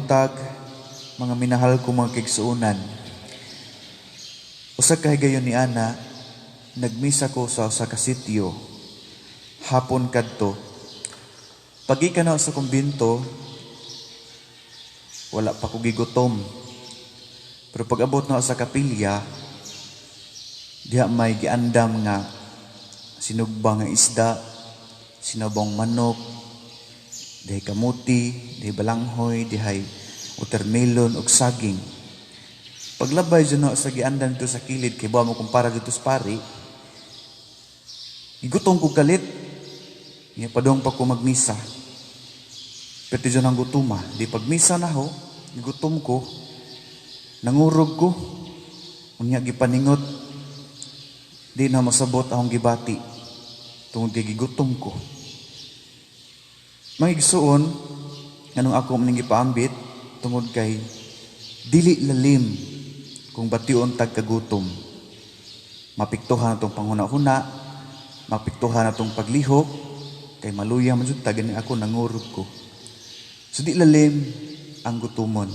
buntag, mga minahal ko mga kigsuunan. Usa ka higayon ni ana, nagmisa ko sa usa ka sitio. Hapon kadto. Pagi ka na sa kumbinto, wala pa ko gigutom. Pero pag abot na sa kapilya, diha may giandam nga sinugbang nga isda, sinabong manok, dihay kamuti, dihay balanghoy, dihay watermelon ug saging. Paglabay dyan sa giandam dito sa kilid, kay ba mo kumpara dito sa pari, gigutom ko galit. Nga padong pa ko magmisa. Pero dyan ang gutuma. Di pagmisa na ho, gigutom ko, nangurog ko, unya gipaningot, di na masabot akong gibati, tungod kay gigutom ko. Magigsuon, anong ako maning gipaambit, tungod kay dili lalim kung bation tag kagutom. Mapiktuhan atong panghuna-huna, mapiktuhan atong paglihok, kay maluya man jud tag ako nangurog ko. So di lalim ang gutumon.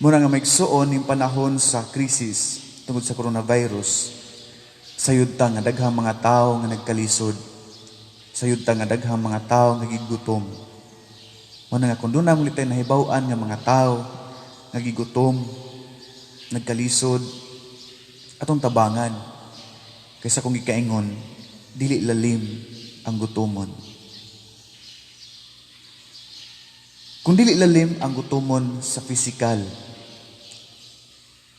Mura nga maigsuon yung panahon sa krisis tungod sa coronavirus. Sayud ta nga daghang mga tao nga nagkalisod. Sayud ta nga daghang mga tao nga gigutom. Muna nga kung doon na muli tayo nahibawan nga mga tao nga gigutom, nagkalisod, atong tabangan. Kaysa kung ikaingon, dili lalim ang gutomon. Kung dili lalim ang gutomon sa pisikal,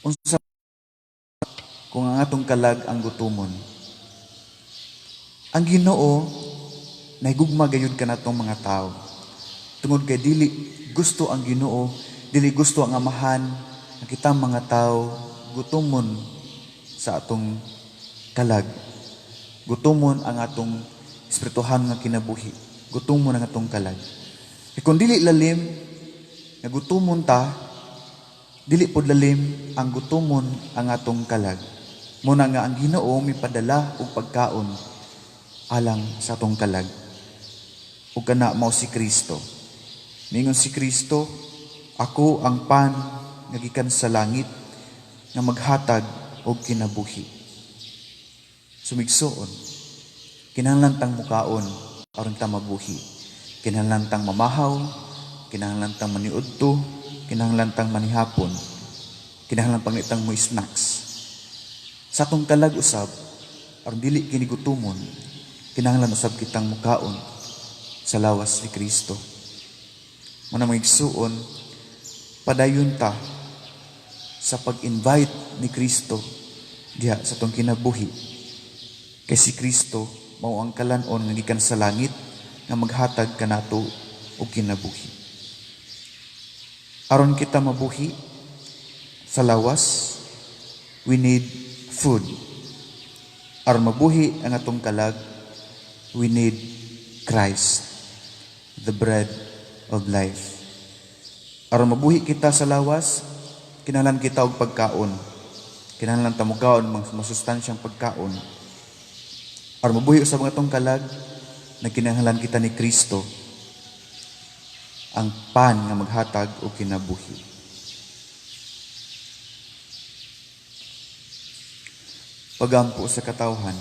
unsa kung ang atong kalag ang gutomon? Ang Ginoo nahigugma gayud kanatong mga tao. Tungod kay dili gusto ang Ginoo, dili gusto ang Amahan nga kitang mga tao gutomon sa atong kalag. Gutomon ang atong espirituhan nga kinabuhi. Gutomon ang atong kalag. E kung dili lalim nga gutomon ta, dili pod lalim ang gutomon ang atong kalag. Muna nga ang Ginoo mipadala og pagkaon alang sa atong kalag. Ug kana mao si Kristo. Mingon si Kristo, ako ang pan nga gikan sa langit nga maghatag og kinabuhi. Sumigsuon, kinahanglan tang mukaon aron ta mabuhi. Kinahanglan tang mamahaw, kinahanglan tang maniudto, kinahanglan tang manihapon, kinahanglan pangitang mo snacks. Sa atong kalag usab, aron dili kini gutumon, kinahanglan usab kitang mukaon sa lawas ni Kristo. Muna magigsuon, padayon ta sa pag-invite ni Kristo diha sa atong kinabuhi. Kay si Kristo mao ang kalanon nga gikan sa langit nga maghatag kanato og kinabuhi. Aron kita mabuhi sa lawas, we need food. Aron mabuhi ang atong kalag, we need Christ, the bread of life. Aron mabuhi kita sa lawas, kinahanglan kita og pagkaon. Kinahanglan ta mukaon masustansyang pagkaon. Aron mabuhi usab ang atong kalag, nagkinahanglan kita ni Kristo, ang pan nga maghatag og kinabuhi. Pagampo sa katawhan,